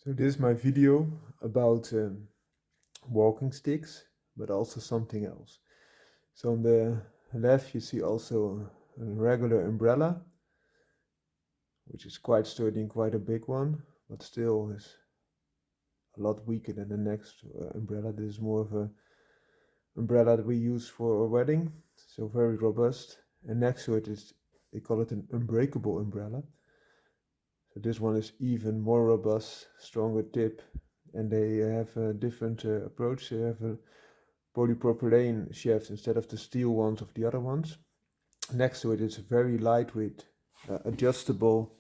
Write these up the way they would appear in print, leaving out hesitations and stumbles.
So this is my video about walking sticks, but also something else. So on the left you see also a regular umbrella, which is quite sturdy and quite a big one, but still is a lot weaker than the next umbrella. This is more of a umbrella that we use for a wedding, so very robust. And next to it is, they call it an unbreakable umbrella. So this one is even more robust, stronger tip, and they have a different approach. They have a polypropylene shafts instead of the steel ones of the other ones. Next to it is a very lightweight adjustable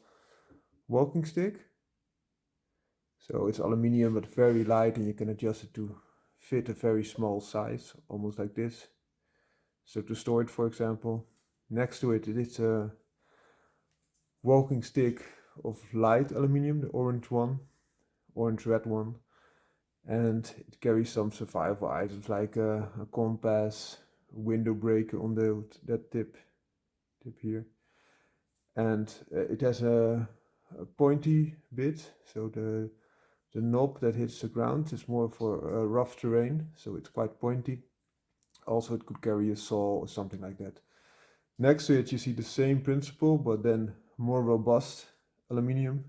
walking stick. So it's aluminium but very light, and you can adjust it to fit a very small size, almost like this. So to store it, for example. Next to it is a walking stick of light aluminium, the orange one, orange-red one. And it carries some survival items like a compass, a window breaker on that tip here, and it has a pointy bit, so the knob that hits the ground is more for rough terrain, so it's quite pointy. Also, it could carry a saw or something like that. Next to it you see the same principle, but then more robust aluminium,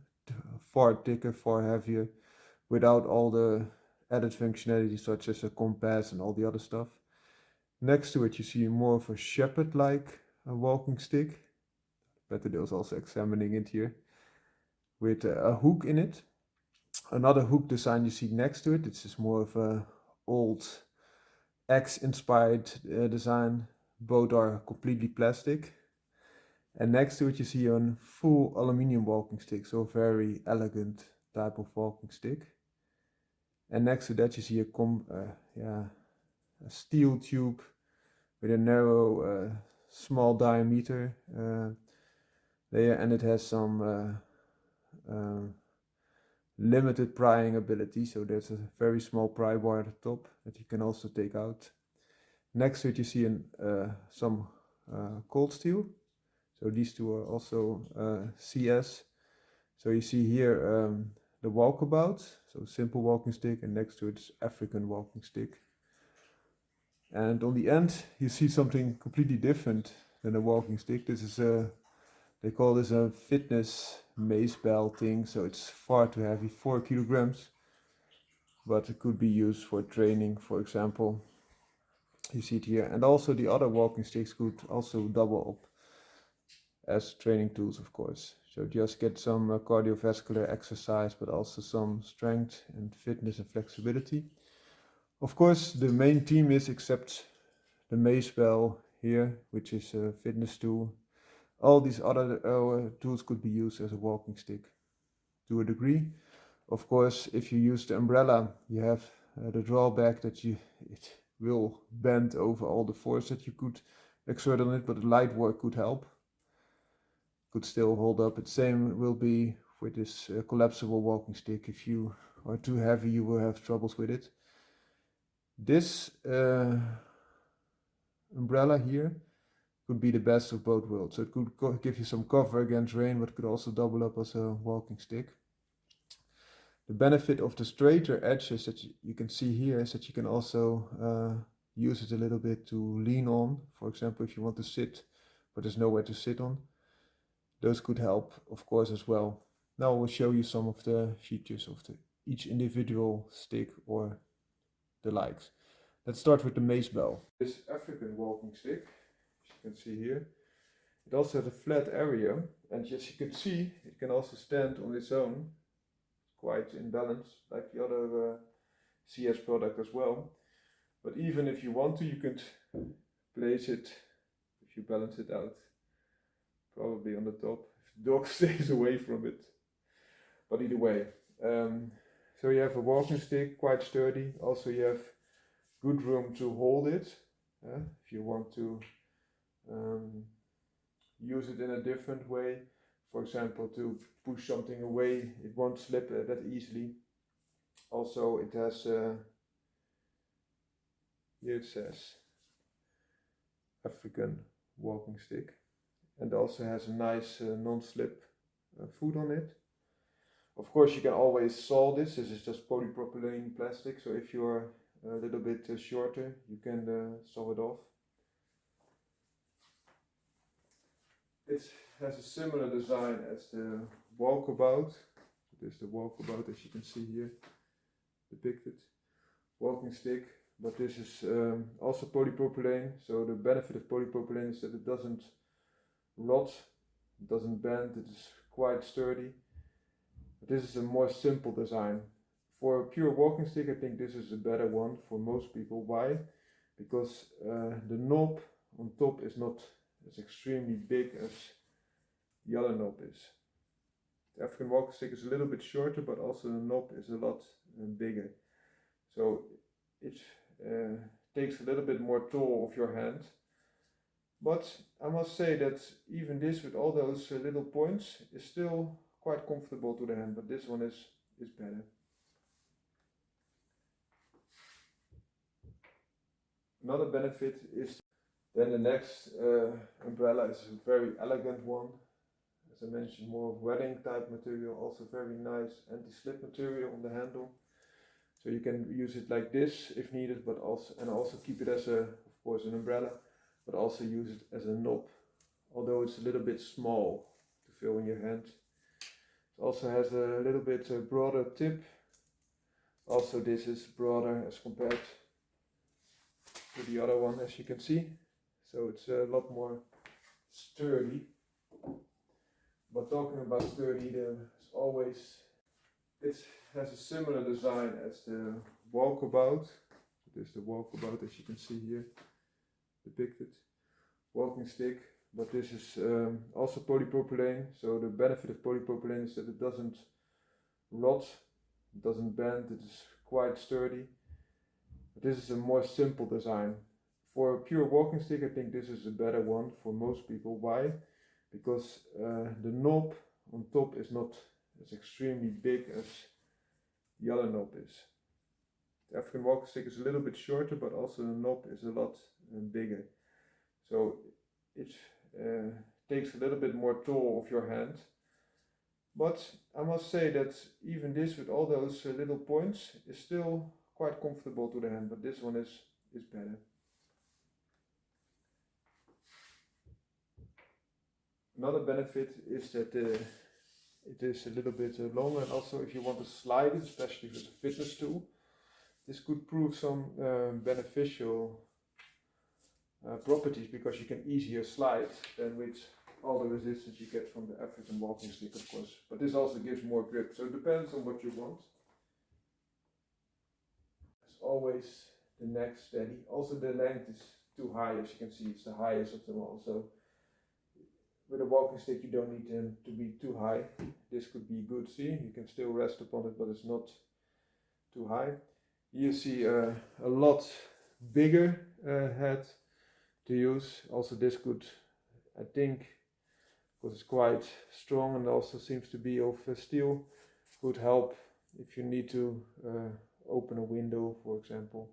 far thicker, far heavier, without all the added functionality such as a compass and all the other stuff. Next to it you see more of a shepherd-like walking stick. Peterdale's also examining it here, with a hook in it. Another hook design you see next to it. This is more of a old X-inspired design. Both are completely plastic. And next to it you see a full aluminium walking stick, so a very elegant type of walking stick. And next to that you see a steel tube with a narrow, small diameter layer, and it has some limited prying ability, so there's a very small pry bar at the top that you can also take out. Next to it you see some cold steel, so these two are also CS. So you see here the WALKABOUT, so simple walking stick, and next to it is African walking stick. And on the end you see something completely different than a walking stick. This is they call this a fitness mace bell thing, so it's far too heavy, 4 kilograms, but it could be used for training, for example. You see it here. And also the other walking sticks could also double up as training tools, of course. So just get some cardiovascular exercise, but also some strength and fitness and flexibility. Of course, the main theme is, except the mace bell here, which is a fitness tool, all these other tools could be used as a walking stick to a degree. Of course, if you use the umbrella, you have the drawback that it will bend over all the force that you could exert on it, but the light work could help. Could still hold up. The same will be with this collapsible walking stick. If you are too heavy, you will have troubles with it. This umbrella here could be the best of both worlds. So it could give you some cover against rain, but could also double up as a walking stick. The benefit of the straighter edges that you can see here is that you can also use it a little bit to lean on. For example, if you want to sit, but there's nowhere to sit on. Those could help, of course, as well. Now I will show you some of the features of each individual stick or the likes. Let's start with the mace bell. This African walking stick, as you can see here, it also has a flat area, and as you can see, it can also stand on its own, quite in balance, like the other CS product as well. But even if you want to, you can place it, if you balance it out, probably on the top, if the dog stays away from it. But either way, so you have a walking stick, quite sturdy. Also you have good room to hold it, if you want to use it in a different way. For example, to push something away, it won't slip that easily. Also it has, here it says African walking stick, and also has a nice non-slip foot on it. Of course, you can always saw this. This is just polypropylene plastic, so if you're a little bit shorter, you can saw it off. It has a similar design as the WALKABOUT. This is the WALKABOUT, as you can see here depicted. Walking stick, but this is also polypropylene. So the benefit of polypropylene is that it doesn't rot, it doesn't bend, it is quite sturdy. But this is a more simple design. For a pure walking stick, I think this is a better one for most people. Why? Because the knob on top is not as extremely big as the other knob is. The African walking stick is a little bit shorter, but also the knob is a lot bigger. So it takes a little bit more toll of your hand. But I must say that even this, with all those little points, is still quite comfortable to the hand, but this one is better. Another benefit is then the next umbrella is a very elegant one. As I mentioned, more wedding type material, also very nice anti-slip material on the handle. So you can use it like this if needed, but also keep it as of course an umbrella, but also use it as a knob, although it's a little bit small to feel in your hand. It also has a little bit broader tip. Also this is broader as compared to the other one, as you can see. So it's a lot more sturdy. But talking about sturdy, it has a similar design as the WALKABOUT. This is the WALKABOUT, as you can see here depicted. Walking stick, but this is also polypropylene. So the benefit of polypropylene is that it doesn't rot, it doesn't bend, it is quite sturdy. But this is a more simple design. For a pure walking stick, I think this is a better one for most people. Why? Because the knob on top is not as extremely big as the other knob is. The African walking stick is a little bit shorter, but also the knob is a lot bigger. So it takes a little bit more toll of your hand. But I must say that even this, with all those little points, is still quite comfortable to the hand, but this one is better. Another benefit is that it is a little bit longer, and also if you want to slide it, especially with a fitness tool, this could prove some beneficial properties, because you can easier slide than with all the resistance you get from the African walking stick, of course. But this also gives more grip, so it depends on what you want. As always, the neck steady. Also the length is too high, as you can see, it's the highest of them all. So with a walking stick you don't need them to be too high. This could be good, see, you can still rest upon it, but it's not too high. You see a lot bigger head to use. Also this could, I think, because it's quite strong and also seems to be of steel, could help if you need to open a window, for example.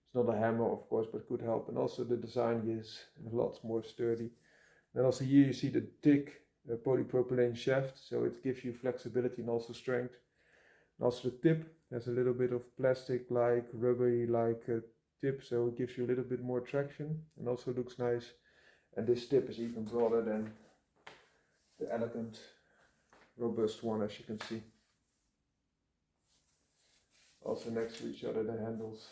It's not a hammer, of course, but could help. And also the design is a lot more sturdy. And also here you see the thick polypropylene shaft, so it gives you flexibility and also strength. And also the tip has a little bit of plastic-like, rubbery-like tip, so it gives you a little bit more traction and also looks nice. And this tip is even broader than the elegant, robust one, as you can see. Also next to each other the handles.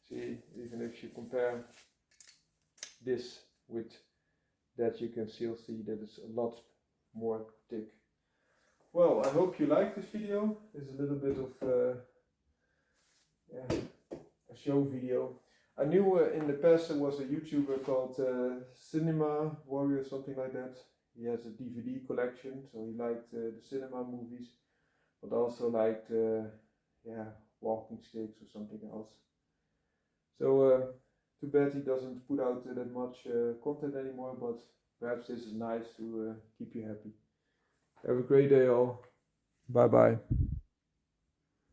See, even if you compare this with that, you can still see that it's a lot more thick. Well, I hope you liked this video. It's a little bit of a show video. I knew in the past there was a YouTuber called Cinema Warrior, something like that. He has a DVD collection, so he liked the cinema movies, but also liked walking sticks or something else. So too bad he doesn't put out that much content anymore, but perhaps this is nice to keep you happy. Have a great day all. Bye bye.